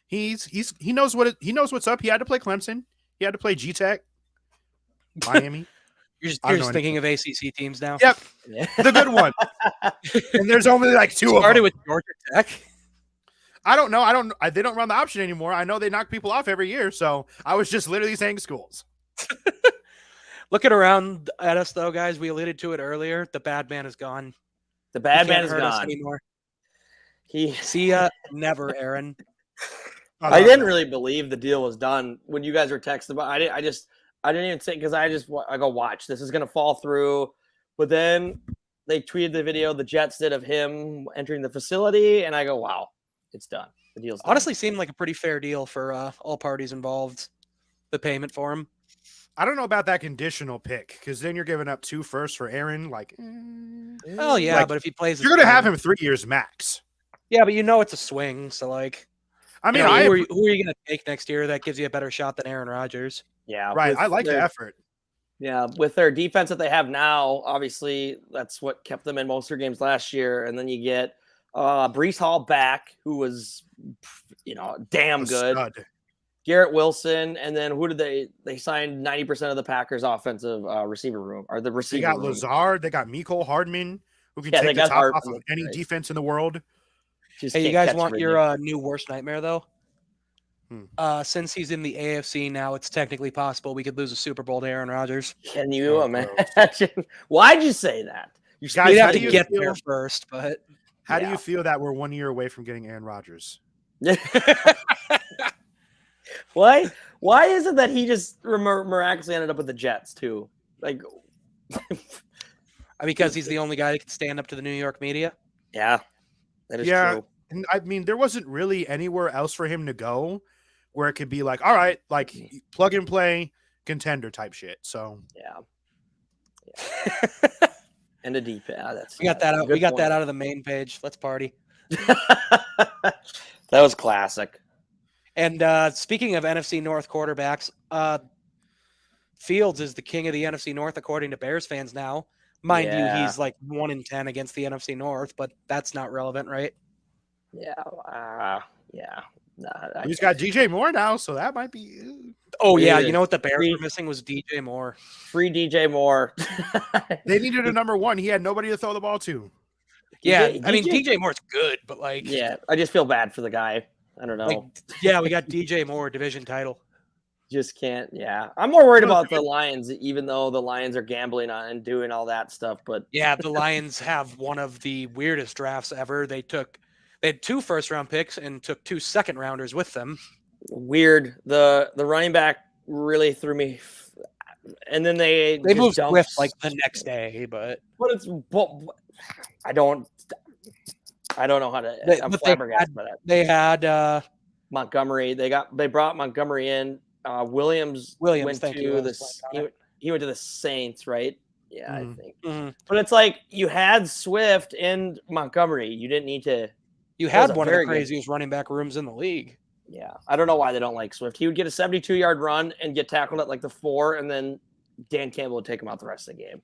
he knows what's up. He had to play Clemson. He had to play G-Tech. Miami. You're just thinking of ACC teams now. Yep, the good one. And there's only like 2 of them. Started with Georgia Tech. I don't know. They don't run the option anymore. I know they knock people off every year. So I was just literally saying schools. Looking around at us, though, guys, we alluded to it earlier. The bad man is gone. The bad man is hurt gone us anymore. See ya never, Aaron. I didn't really believe the deal was done when you guys were texting about. I didn't even say because I go watch. This is gonna fall through, but then they tweeted the video the Jets did of him entering the facility, and I go, wow, it's done. The deal's done. Honestly seemed like a pretty fair deal for all parties involved. The payment for him. I don't know about that conditional pick because then you're giving up 2 firsts for Aaron. Like, oh yeah, but if he plays, you're gonna have him 3 years max. Yeah, but it's a swing. So like, I mean, who are you going to take next year that gives you a better shot than Aaron Rodgers? Yeah, right. I like the effort. Yeah, with their defense that they have now, obviously that's what kept them in most of their games last year. And then you get Breece Hall back, who was, damn good. Stud. Garrett Wilson, and then who did they signed 90% of the Packers offensive receiver room or the receiver. They got room. Lazard, they got Mecole Hardman, who can take the top off of any defense in the world. Hey, you guys want your new worst nightmare though? Since he's in the AFC now, it's technically possible we could lose a Super Bowl to Aaron Rodgers. Can you imagine? Why'd you say that? You guys have to get there first, but how do you feel that we're 1 year away from getting Aaron Rodgers? Why is it that he just miraculously ended up with the Jets too? Like, because he's the only guy that can stand up to the New York media. Yeah, that is true. And I mean, there wasn't really anywhere else for him to go where it could be like, all right, like plug and play contender type shit. So and a deep. We got that out. We got that out of the main page. Let's party. That was classic. And speaking of NFC North quarterbacks, Fields is the king of the NFC North according to Bears fans now. Mind you, he's like 1-10 against the NFC North, but that's not relevant, right? Yeah. He's got DJ Moore now, so that might be. Oh yeah, you know what the Bears were missing was DJ Moore. Free DJ Moore. They needed a number 1. He had nobody to throw the ball to. Yeah, I mean DJ Moore's good, but like, I just feel bad for the guy. I don't know. Like, we got DJ Moore division title. Just can't. Yeah, I'm more worried about the Lions, even though the Lions are gambling on and doing all that stuff. But yeah, the Lions have one of the weirdest drafts ever. They had 2 first-round picks and took 2 second-rounders with them. Weird. The running back really threw me. And then they moved Swift like the next day, but I don't know how to. I'm flabbergasted by that. They had Montgomery. They brought Montgomery in. Williams went to he went to the Saints, right? Yeah, I think. Mm-hmm. But it's like you had Swift and Montgomery. You didn't need to You That was had a one of the very good- craziest running back rooms in the league. Yeah, I don't know why they don't like Swift. He would get a 72-yard run and get tackled at like the 4, and then Dan Campbell would take him out the rest of the game.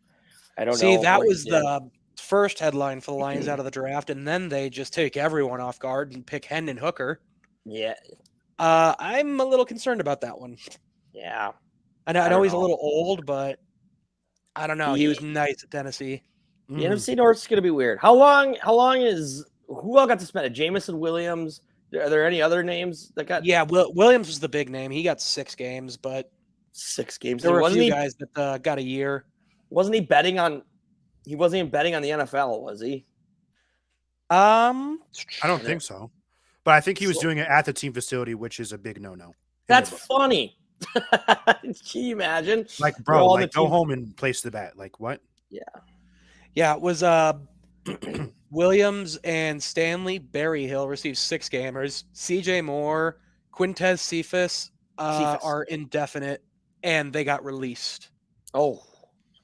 I don't know. See, that what he was did. the first headline for the Lions out of the draft, and then they just take everyone off guard and pick Hendon Hooker. Yeah, I'm a little concerned about that one. yeah. I I know don't he's a know. little old, but I don't know. He was nice at Tennessee. The NFC North is going to be weird. Who all got suspended? Jamison Williams. Are there any other names that got? Yeah, Williams was the big name. He got 6 games, but 6 games. there were a Wasn't few he? guys that got a year. Wasn't he betting on? He wasn't even betting on the NFL, was he? I don't think so. But I think he was doing it at the team facility, which is a big no-no. That's funny. Can you imagine? Like, You're bro, all on like, the go team- home and place the bet. Like, what? Yeah, it was Williams and Stanley Berryhill received 6 gamers. CJ Moore, Quintez Cephas are indefinite, and they got released. Oh,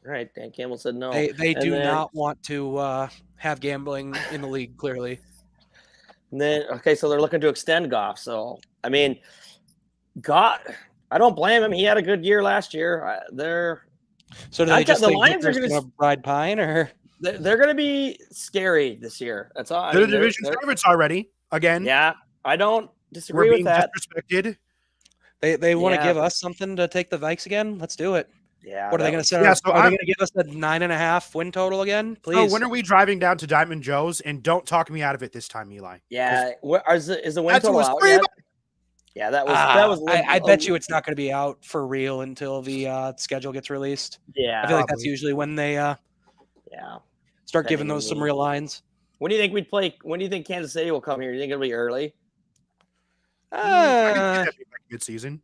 right. Dan Campbell said no. They do not want to have gambling in the league, clearly. And then so they're looking to extend Goff. So I mean, I don't blame him. He had a good year last year. So do they just the think Lions are Hooker's gonna gonna ride Pine, or they're going to be scary this year. That's all. They're the division favorites already. Again, Yeah, I don't we're disagree being with that. disrespected. they want to Yeah. give us something to take the Vikes again? Let's do it. Yeah. What are they going to say? Yeah, so are they I'm- going to give us a 9.5 win total again? Please. So when are we driving down to Diamond Joe's? And don't talk me out of it this time, Eli. Yeah. Is the win That's total what's out free. yet? Yeah, that was. I bet you it's not going to be out for real until the schedule gets released. Yeah. I feel like that's probably. usually when they Yeah. start giving Depending those on some the- real lines. When do you think we'd play? When do you think Kansas City will come here? You think it'll be early? I can see that being like mid-season.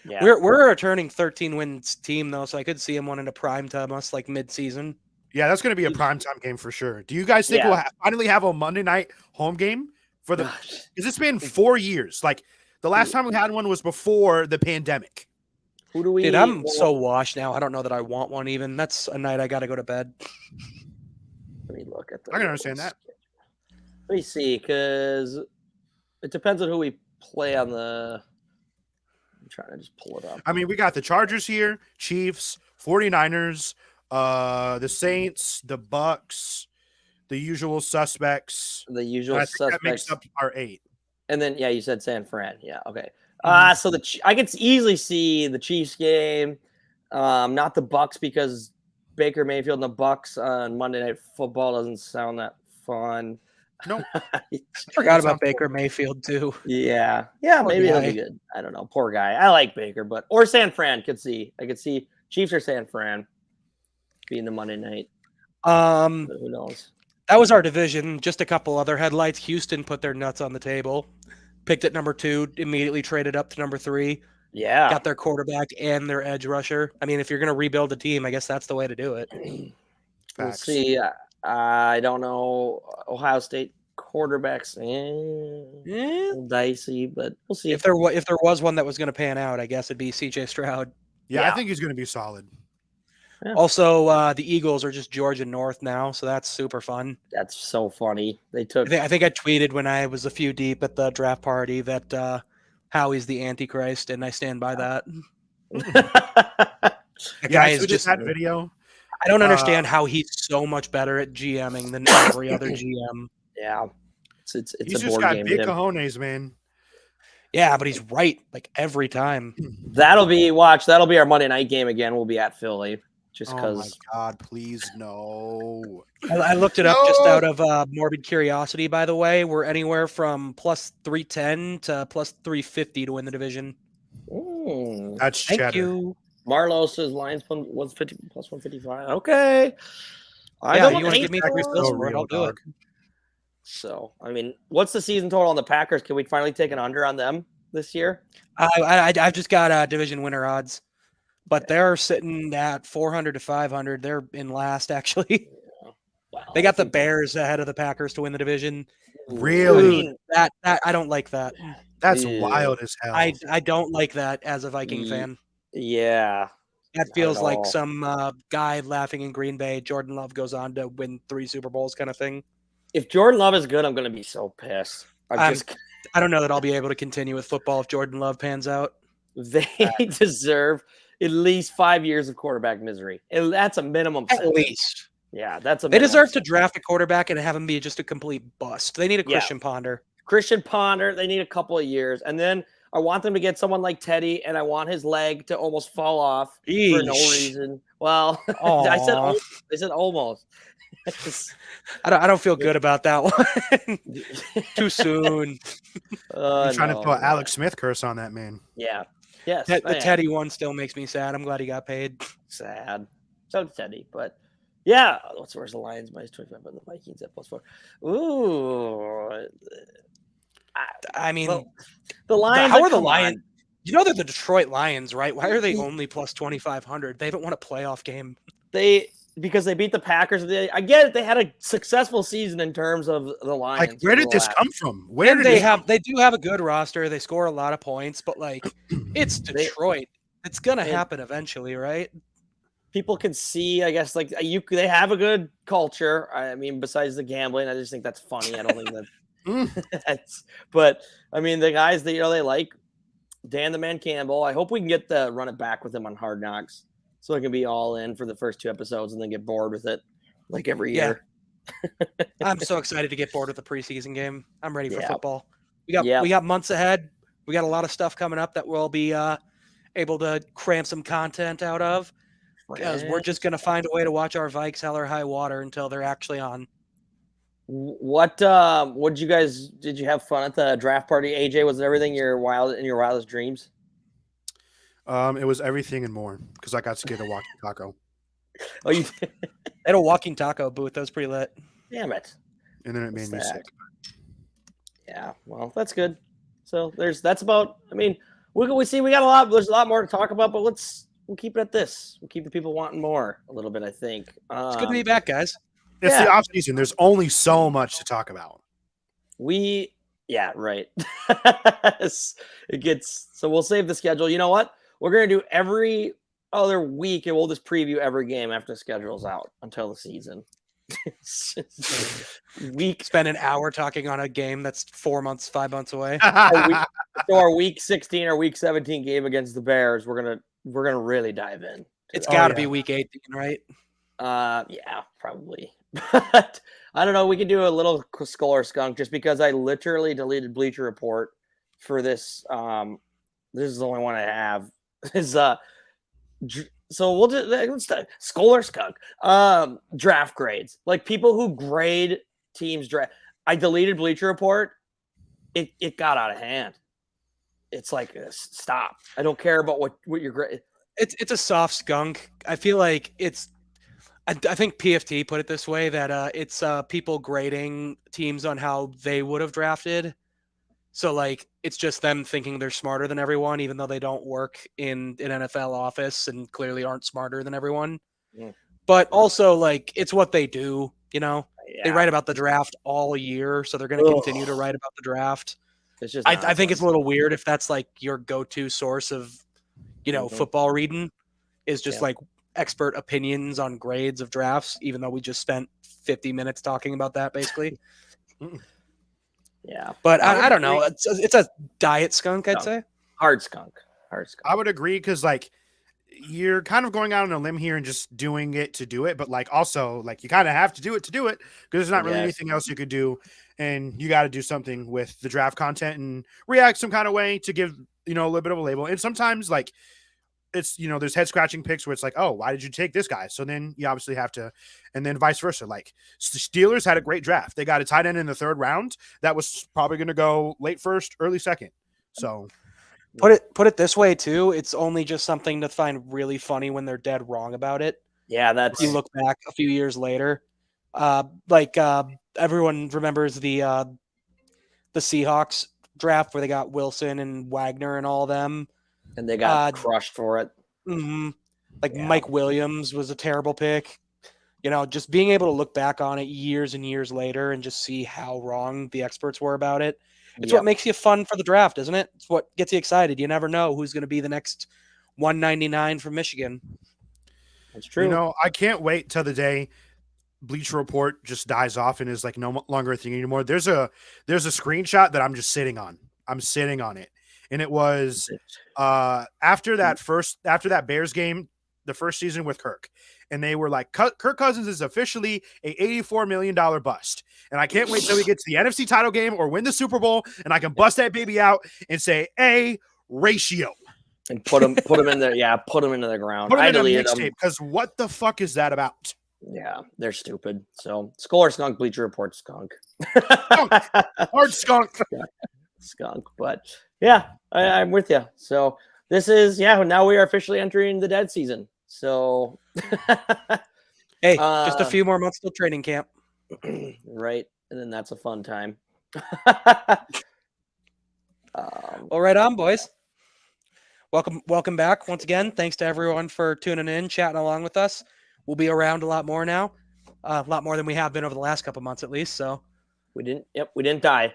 Yeah. We're a returning 13 wins team though, so I could see him wanting to prime time us like mid season. Yeah, that's going to be a primetime game for sure. Do you guys think Yeah. we'll finally have a Monday night home game for the? Gosh. Because it's been 4 years. Like the last time we had one was before the pandemic. Who do we? Dude, I'm so washed now. I don't know that I want one even. That's a night I got to go to bed. Let me look at the. I can understand that. Let me see, because it depends on who we play on the. I'm trying to just pull it up. I mean, we got the Chargers here, Chiefs, 49ers, the Saints, the Bucks, the usual suspects. The And usual I think that makes suspects. up our 8. And then, yeah, you said San Fran. Yeah, okay. Mhm. So I could easily see the Chiefs game, not the Bucks, because Baker Mayfield and the Bucks on Monday Night Football doesn't sound that fun. Nope. I forgot about Baker Mayfield too. Yeah, Poor maybe it'll be guy. good. I don't know. Poor guy. I like Baker, or San Fran. I could see Chiefs or San Fran being the Monday night. But who knows? That was our division. Just a couple other headlights. Houston put their nuts on the table. Picked at number 2, immediately traded up to number 3. Yeah. Got their quarterback and their edge rusher. I mean, if you're going to rebuild the team, I guess that's the way to do it. We'll Facts. see. I don't know. Ohio State quarterbacks, dicey, but we'll see. If there was one that was going to pan out, I guess it'd be C.J. Stroud. Yeah, Yeah. I think he's going to be solid. Yeah. Also, the Eagles are just Georgia North now, so that's super fun. That's so funny. They took. I think I tweeted when I was a few deep at the draft party that Howie's the Antichrist, and I stand by that. That Yeah, guy I is tweeted just. that video. I don't understand how he's so much better at GMing than every other GM. Yeah, it's He's a just board got game. big to him. cojones, man. Yeah, but he's right like every time. That'll be our Monday night game again. We'll be at Philly just Oh my because. God, please no. I looked it up No! just out of morbid curiosity. By the way, we're anywhere from plus 310 to plus 350 to win the division. That's Thank cheddar. you. Marlo says Lions plus 155. Okay. I Yeah, don't you want to hate give me that. 3 so bills for it? real, I'll do it. dog. So, I mean, what's the season total on the Packers? Can we finally take an under on them this year? I've just got division winner odds, but they're sitting at 400 to 500. They're in last actually. Wow, They got the I think- Bears ahead of the Packers to win the division. Really? Dude, that I don't like that. That's Yeah. wild as hell. I don't like that as a Viking Ye- fan. Yeah. That Not feels at like all. some guy laughing in Green Bay. Jordan Love goes on to win 3 Super Bowls kind of thing. If Jordan Love is good, I'm going to be so pissed. I don't know that I'll be able to continue with football if Jordan Love pans out. They deserve at least 5 years of quarterback misery. That's a minimum At sentence. least. Yeah, that's a They minimum deserve sentence. to draft a quarterback and have him be just a complete bust. They need a Christian Ponder. Christian Ponder, they need a couple of years. And then I want them to get someone like Teddy, and I want his leg to almost fall off for no reason. Well, I said almost. I don't feel good about that one. Too soon. I'm trying to throw an Alex Smith curse on that man. Yeah. Yes. The Teddy one still makes me sad. I'm glad he got paid. Sad. So Teddy, but yeah. Where's the Lions minus 25 and the Vikings at +4? Ooh. I mean, the Lions. How are the Lions? You know they're the Detroit Lions, right? Why are they only plus 2,500? They haven't won a playoff game. Because they beat the Packers. I get it. They had a successful season in terms of the Lions. Like, where did this come from? They do have a good roster. They score a lot of points, but like, it's Detroit. It's gonna happen eventually, right? People can see, I guess, like they have a good culture. I mean, besides the gambling, I just think that's funny. I don't think that. But I mean, the guys that they like Dan the Man Campbell. I hope we can get the run it back with him on Hard Knocks. So I can be all in for the first 2 episodes and then get bored with it like every year. I'm so excited to get bored with the preseason game. I'm ready for football. We got months ahead. We got a lot of stuff coming up that we'll be able to cram some content out of because we're just going to find a way to watch our Vikes hell or high water until they're actually on. What did you have fun at the draft party? AJ, was it everything in your wildest dreams? It was everything and more because I got to get a walking taco. Oh, you had a walking taco booth. That was pretty lit. Damn it! And then it made me sick. Yeah, well, that's good. So that's about. I mean, we see we got a lot. There's a lot more to talk about, but we'll keep it at this. We'll keep the people wanting more a little bit. I think it's good to be back, guys. It's the off season. There's only so much to talk about. Yeah, right. It gets so we'll save the schedule. You know what? We're going to do every other week, and we'll just preview every game after the schedule's out until the season. Spend an hour talking on a game that's 5 months away. So our week 16 or week 17 game against the Bears, we're gonna really dive in. It's got to be week 18, right? Yeah, probably. But I don't know. We can do a little Skol or Skunk just because I literally deleted Bleacher Report for this. This is the only one I have. So we'll just Skol or Skunk. Draft grades, like people who grade teams draft. I deleted Bleacher Report. It got out of hand. It's like stop. I don't care about what your grade. It's a soft skunk. I feel like I think PFT put it this way that it's people grading teams on how they would have drafted. So like it's just them thinking they're smarter than everyone, even though they don't work in an NFL office and clearly aren't smarter than everyone. But also like it's what they do, you know. They write about the draft all year, so they're going to continue to write about the draft. It's just I think it's a little weird if that's like your go-to source of, football reading is just like expert opinions on grades of drafts, even though we just spent 50 minutes talking about that basically. Yeah. But I don't know. It's a diet skunk, I'd say. Hard skunk. I would agree because like you're kind of going out on a limb here and just doing it to do it, but like also like you kind of have to do it because there's not really anything else you could do, and you got to do something with the draft content and react some kind of way to give a little bit of a label. And sometimes like it's there's head scratching picks where it's like, oh, why did you take this guy? So then you obviously have to, and then vice versa. Like the Steelers had a great draft. They got a tight end in the 3rd round that was probably going to go late 1st, early 2nd. So put it this way too. It's only just something to find really funny when they're dead wrong about it. Yeah, that's. If you look back a few years later, everyone remembers the Seahawks draft where they got Wilson and Wagner and all of them. And they got crushed for it. Mm-hmm. Mike Williams was a terrible pick. Just being able to look back on it years and years later and just see how wrong the experts were about it. It's what makes you fun for the draft, isn't it? It's what gets you excited. You never know who's going to be the next 199 from Michigan. That's true. I can't wait till the day Bleacher Report just dies off and is like no longer a thing anymore. There's a screenshot that I'm just sitting on. I'm sitting on it, and it was after that Bears game, the first season with Kirk, and they were like, Kirk Cousins is officially a $84 million bust, and I can't wait till we get to the NFC title game or win the Super Bowl, and I can bust that baby out and say a ratio. And put him in there. Yeah, put him into the ground. Put him in a mixtape, because what the fuck is that about? Yeah, they're stupid. So Skol or skunk, Bleacher Report skunk. Hard skunk. Skunk. But yeah, I'm with you. So this is, now we are officially entering the dead season. So hey, just a few more months till training camp. Right. And then that's a fun time. Well, right on, boys. Welcome back once again. Thanks to everyone for tuning in, chatting along with us. We'll be around a lot more now, a lot more than we have been over the last couple months, at least. So we didn't die.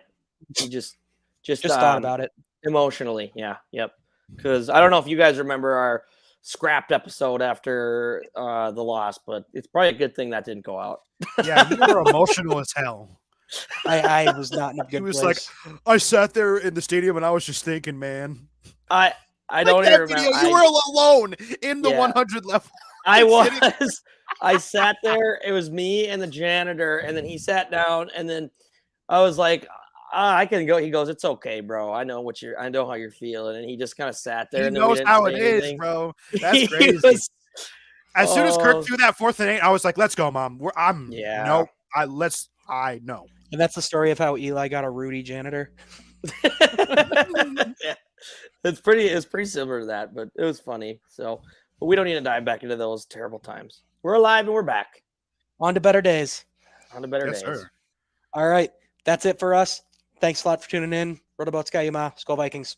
We just thought about it emotionally. Yeah, yep. Because I don't know if you guys remember our scrapped episode after the loss, but it's probably a good thing that didn't go out. Yeah, you were emotional as hell. I was not in a good He was place. like, I sat there in the stadium and I was just thinking, man. I don't even remember. You were alone in the 100 level. I was. I sat there. It was me and the janitor, and then he sat down, and then I was like, I can go. He goes, it's okay, bro. I know how you're feeling. And he just kind of sat there. He and knows how it is, bro. That's crazy. As soon as Kirk threw that 4th and 8, I was like, let's go, Mom. I know. And that's the story of how Eli got a Rudy janitor. Yeah. It's pretty similar to that, but it was funny. So, but we don't need to dive back into those terrible times. We're alive and we're back. On to better days. On to better days. Sir. All right. That's it for us. Thanks a lot for tuning in. Rotobots Skol Vikings.